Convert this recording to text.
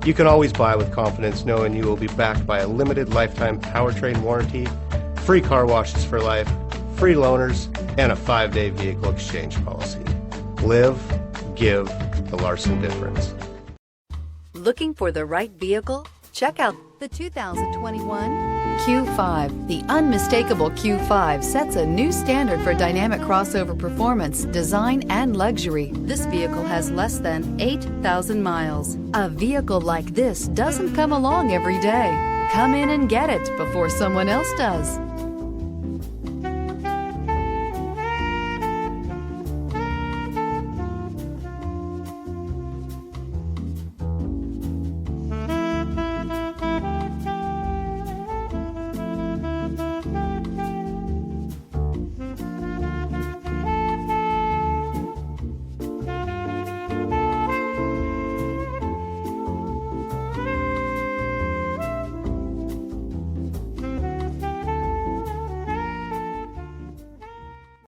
You can always buy with confidence knowing you will be backed by a limited lifetime powertrain warranty, free car washes for life, free loaners, and a 5-day vehicle exchange policy. Live, give the Larson difference. Looking for the right vehicle? Check out the 2021 Q5. The unmistakable Q5 sets a new standard for dynamic crossover performance, design, and luxury. This vehicle has less than 8,000 miles. A vehicle like this doesn't come along every day. Come in and get it before someone else does.